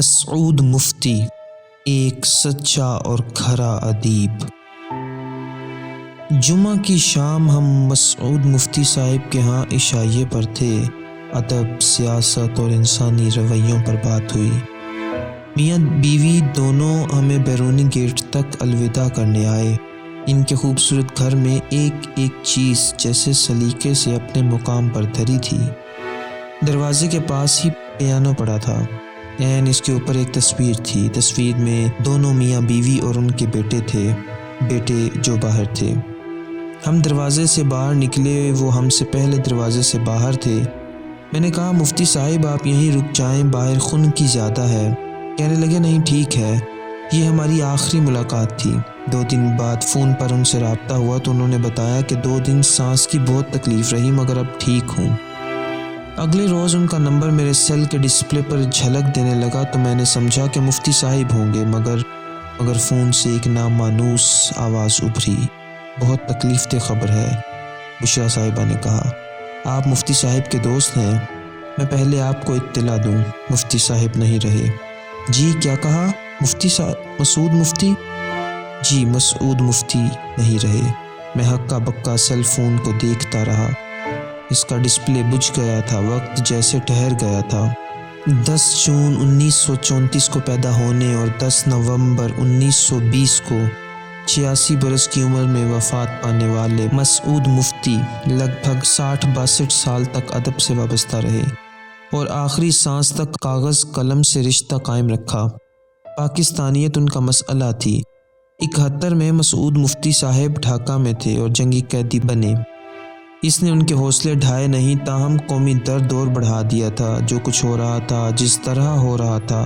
مسعود مفتی ایک سچا اور کھرا ادیب۔ جمعہ کی شام ہم مسعود مفتی صاحب کے ہاں عشائیے پر تھے۔ ادب، سیاست اور انسانی رویوں پر بات ہوئی۔ میاں بیوی دونوں ہمیں بیرونی گیٹ تک الوداع کرنے آئے۔ ان کے خوبصورت گھر میں ایک ایک چیز جیسے سلیقے سے اپنے مقام پر دھری تھی۔ دروازے کے پاس ہی پیانو پڑا تھا۔ اس کے اوپر ایک تصویر تھی۔ تصویر میں دونوں میاں بیوی اور ان کے بیٹے تھے، بیٹے جو باہر تھے۔ ہم دروازے سے باہر نکلے، وہ ہم سے پہلے دروازے سے باہر تھے۔ میں نے کہا مفتی صاحب آپ یہیں رک جائیں، باہر خنکی زیادہ ہے۔ کہنے لگے نہیں ٹھیک ہے۔ یہ ہماری آخری ملاقات تھی۔ 2 دن بعد فون پر ان سے رابطہ ہوا تو انہوں نے بتایا کہ 2 دن سانس کی بہت تکلیف رہی مگر اب ٹھیک ہوں۔ اگلے روز ان کا نمبر میرے سیل کے ڈسپلے پر جھلک دینے لگا تو میں نے سمجھا کہ مفتی صاحب ہوں گے، مگر فون سے ایک نامانوس آواز ابھری۔ بہت تکلیف دہ خبر ہے، بشرا صاحبہ نے کہا۔ آپ مفتی صاحب کے دوست ہیں؟ میں پہلے آپ کو اطلاع دوں، مفتی صاحب نہیں رہے۔ جی کیا کہا؟ مفتی صاحب مسعود مفتی؟ جی مسعود مفتی نہیں رہے۔ میں ہکا بکا سیل فون کو دیکھتا رہا۔ اس کا ڈسپلے بجھ گیا تھا، وقت جیسے ٹھہر گیا تھا۔ 10 جون 1934 کو پیدا ہونے اور 10 نومبر 1920 کو 86 برس کی عمر میں وفات پانے والے مسعود مفتی لگ بھگ 60-62 سال تک ادب سے وابستہ رہے اور آخری سانس تک کاغذ قلم سے رشتہ قائم رکھا۔ پاکستانیت ان کا مسئلہ تھی۔ 71 میں مسعود مفتی صاحب ڈھاکہ میں تھے اور جنگی قیدی بنے۔ اس نے ان کے حوصلے ڈھائے نہیں، تاہم قومی درد اور بڑھا دیا تھا۔ جو کچھ ہو رہا تھا، جس طرح ہو رہا تھا،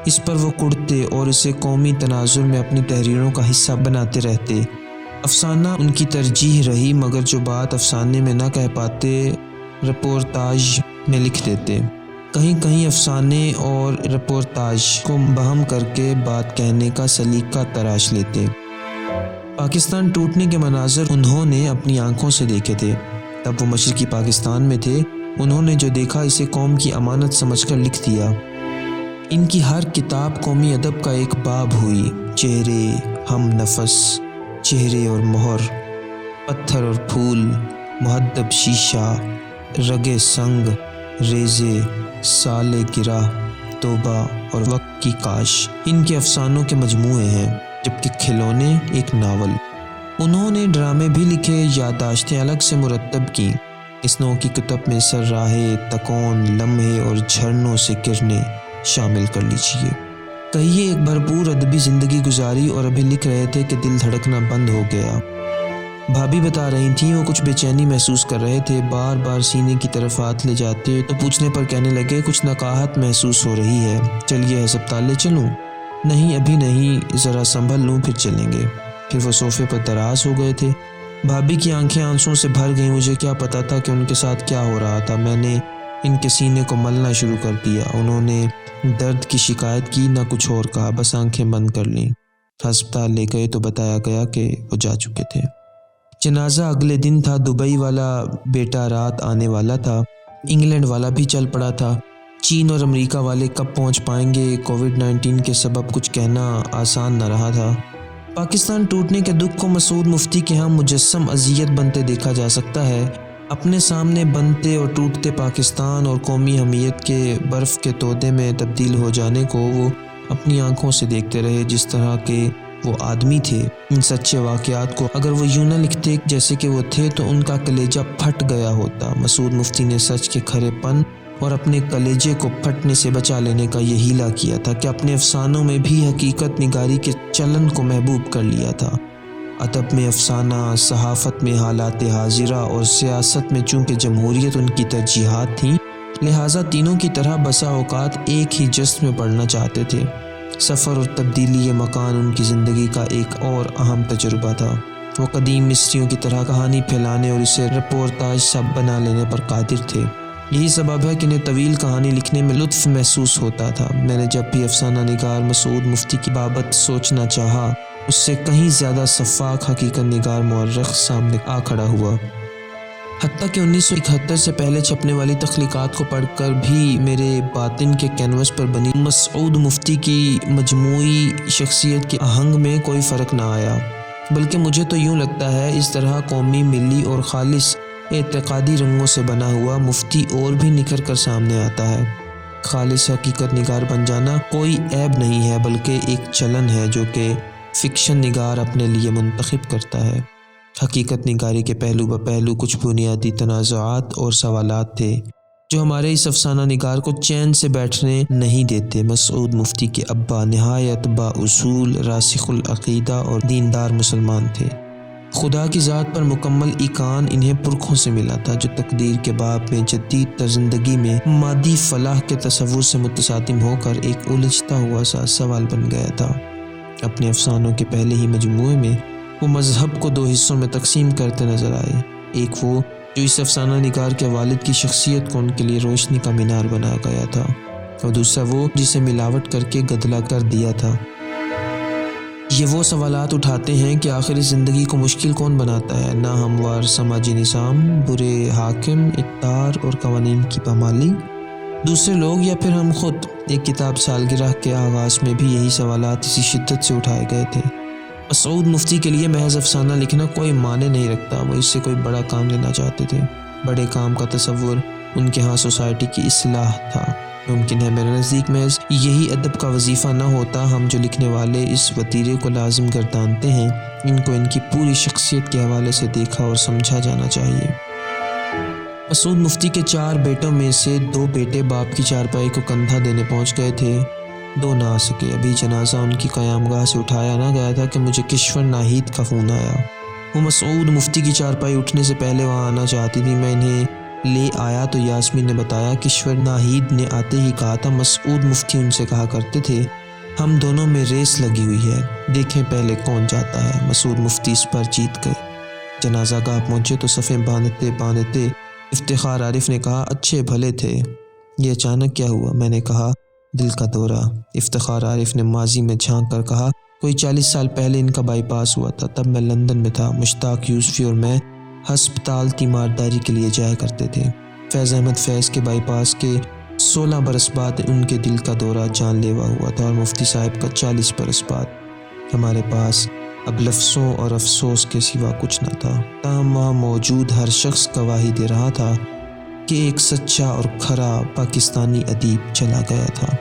اس پر وہ کڑتے اور اسے قومی تناظر میں اپنی تحریروں کا حصہ بناتے رہتے۔ افسانہ ان کی ترجیح رہی، مگر جو بات افسانے میں نہ کہہ پاتے رپورتاج میں لکھ دیتے۔ کہیں کہیں افسانے اور رپورتاج کو بہم کر کے بات کہنے کا سلیقہ تراش لیتے۔ پاکستان ٹوٹنے کے مناظر انہوں نے اپنی آنکھوں سے دیکھے تھے۔ تب وہ مشرقی پاکستان میں تھے۔ انہوں نے جو دیکھا اسے قوم کی امانت سمجھ کر لکھ دیا۔ ان کی ہر کتاب قومی ادب کا ایک باب ہوئی۔ چہرے، ہم نفس، چہرے اور مہر، پتھر اور پھول، مہذب شیشہ، رگے سنگ، ریزے، سالے گرہ، توبہ اور وقت کی کاش ان کے افسانوں کے مجموعے ہیں، جبکہ کھلونے ایک ناول۔ انہوں نے ڈرامے بھی لکھے، یادداشتیں الگ سے مرتب کیں۔ اس نو کی کتب میں سرراہے، تکون، لمحے اور جھرنوں سے کرنیں شامل کر لیجیے۔ کہیے ایک بھرپور ادبی زندگی گزاری اور ابھی لکھ رہے تھے کہ دل دھڑکنا بند ہو گیا۔ بھابھی بتا رہی تھیں وہ کچھ بے چینی محسوس کر رہے تھے، بار بار سینے کی طرف ہاتھ لے جاتے تو پوچھنے پر کہنے لگے کچھ نقاہت محسوس ہو رہی ہے، چلیے ہسپتال لے چلوں؟ نہیں ابھی نہیں، ذرا سنبھل لوں پھر چلیں گے۔ پھر وہ صوفے پر دراز ہو گئے تھے۔ بھابھی کی آنکھیں آنسوں سے بھر گئیں۔ مجھے کیا پتا تھا کہ ان کے ساتھ کیا ہو رہا تھا۔ میں نے ان کے سینے کو ملنا شروع کر دیا۔ انہوں نے درد کی شکایت کی، نہ کچھ اور کہا، بس آنکھیں بند کر لیں۔ ہسپتال لے گئے تو بتایا گیا کہ وہ جا چکے تھے۔ جنازہ اگلے دن تھا۔ دبئی والا بیٹا رات آنے والا تھا۔ انگلینڈ والا بھی چل پڑا تھا۔ چین اور امریکہ والے کب پہنچ پائیں گے؟ کووڈ-19 کے سبب کچھ کہنا آسان نہ رہا تھا۔ پاکستان ٹوٹنے کے دکھ کو مسعود مفتی کے ہاں مجسم اذیت بنتے دیکھا جا سکتا ہے۔ اپنے سامنے بنتے اور ٹوٹتے پاکستان اور قومی حمیت کے برف کے تودے میں تبدیل ہو جانے کو وہ اپنی آنکھوں سے دیکھتے رہے، جس طرح کے وہ آدمی تھے۔ ان سچے واقعات کو اگر وہ یوں نہ لکھتے جیسے کہ وہ تھے تو ان کا کلیجہ پھٹ گیا ہوتا۔ مسعود مفتی نے سچ کے کھرے پن اور اپنے کلیجے کو پھٹنے سے بچا لینے کا یہ ہیلا کیا تھا کہ اپنے افسانوں میں بھی حقیقت نگاری کے چلن کو محبوب کر لیا تھا۔ ادب میں افسانہ، صحافت میں حالات حاضرہ اور سیاست میں چونکہ جمہوریت ان کی ترجیحات تھیں، لہٰذا تینوں کی طرح بسا اوقات ایک ہی جسم میں پڑھنا چاہتے تھے۔ سفر اور تبدیلی مکان ان کی زندگی کا ایک اور اہم تجربہ تھا۔ وہ قدیم مصریوں کی طرح کہانی پھیلانے اور اسے رپورتاج سب بنا لینے پر قادر تھے۔ یہی سبب ہے کہ انہیں طویل کہانی لکھنے میں لطف محسوس ہوتا تھا۔ میں نے جب بھی افسانہ نگار مسعود مفتی کی بابت سوچنا چاہا، اس سے کہیں زیادہ شفاف حقیقت نگار مورخ سامنے آ کھڑا ہوا۔ حتیٰ کہ 1971 سے پہلے چھپنے والی تخلیقات کو پڑھ کر بھی میرے باطن کے کینوس پر بنی مسعود مفتی کی مجموعی شخصیت کے آہنگ میں کوئی فرق نہ آیا، بلکہ مجھے تو یوں لگتا ہے اس طرح قومی، ملی اور خالص اعتقادی رنگوں سے بنا ہوا مفتی اور بھی نکھر کر سامنے آتا ہے۔ خالص حقیقت نگار بن جانا کوئی عیب نہیں ہے، بلکہ ایک چلن ہے جو کہ فکشن نگار اپنے لیے منتخب کرتا ہے۔ حقیقت نگاری کے پہلو بہ پہلو کچھ بنیادی تنازعات اور سوالات تھے جو ہمارے اس افسانہ نگار کو چین سے بیٹھنے نہیں دیتے۔ مسعود مفتی کے ابا نہایت با اصول، راسخ العقیدہ اور دیندار مسلمان تھے۔ خدا کی ذات پر مکمل ایقان انہیں پرکھوں سے ملا تھا، جو تقدیر کے باب میں جدید زندگی میں مادی فلاح کے تصور سے متصادم ہو کر ایک الجھتا ہوا سا سوال بن گیا تھا۔ اپنے افسانوں کے پہلے ہی مجموعے میں وہ مذہب کو دو حصوں میں تقسیم کرتے نظر آئے، ایک وہ جو اس افسانہ نگار کے والد کی شخصیت کو ان کے لیے روشنی کا مینار بنایا گیا تھا، اور دوسرا وہ جسے ملاوٹ کر کے گدلا کر دیا تھا۔ یہ وہ سوالات اٹھاتے ہیں کہ آخر اس زندگی کو مشکل کون بناتا ہے؟ ناہموار سماجی نظام، برے حاکم، اقتدار اور قوانین کی پامالی، دوسرے لوگ یا پھر ہم خود؟ ایک کتاب سالگرہ کے آغاز میں بھی یہی سوالات اسی شدت سے اٹھائے گئے تھے۔ مسعود مفتی کے لیے محض افسانہ لکھنا کوئی معنی نہیں رکھتا، وہ اس سے کوئی بڑا کام لینا چاہتے تھے۔ بڑے کام کا تصور ان کے ہاں سوسائٹی کی اصلاح تھا۔ ممکن ہے میرے نزدیک محض یہی ادب کا وظیفہ نہ ہوتا، ہم جو لکھنے والے اس وتیرے کو لازم گردانتے ہیں، ان کو ان کی پوری شخصیت کے حوالے سے دیکھا اور سمجھا جانا چاہیے۔ مسعود مفتی کے 4 بیٹوں میں سے 2 بیٹے باپ کی چارپائی کو کندھا دینے پہنچ گئے تھے، 2 نہ آ سکے۔ ابھی جنازہ ان کی قیامگاہ سے اٹھایا نہ گیا تھا کہ مجھے کشور ناہید کا فون آیا۔ وہ مسعود مفتی کی چارپائی اٹھنے سے پہلے وہاں آنا چاہتی تھی۔ میں انہیں لے آیا تو یاسمین نے بتایا کشور ناہید نے آتے ہی کہا تھا مسعود مفتی ان سے کہا کرتے تھے ہم دونوں میں ریس لگی ہوئی ہے، دیکھیں پہلے کون جاتا ہے۔ مسعود مفتی اس پر جیت گئے۔ جنازہ گاہ پہنچے تو صفیں باندھتے افتخار عارف نے کہا اچھے بھلے تھے، یہ اچانک کیا ہوا؟ میں نے کہا دل کا دورہ۔ افتخار عارف نے ماضی میں جھانک کر کہا کوئی 40 سال پہلے ان کا بائی پاس ہوا تھا، تب میں لندن میں تھا۔ مشتاق یوسفی اور میں ہسپتال تیمارداری کے لیے جایا کرتے تھے۔ فیض احمد فیض کے بائی پاس کے 16 برس بعد ان کے دل کا دورہ جان لیوا ہوا تھا، اور مفتی صاحب کا 40 برس بعد۔ ہمارے پاس اب لفظوں اور افسوس کے سوا کچھ نہ تھا، تاہم وہاں موجود ہر شخص گواہی دے رہا تھا کہ ایک سچا اور کھرا پاکستانی ادیب چلا گیا تھا۔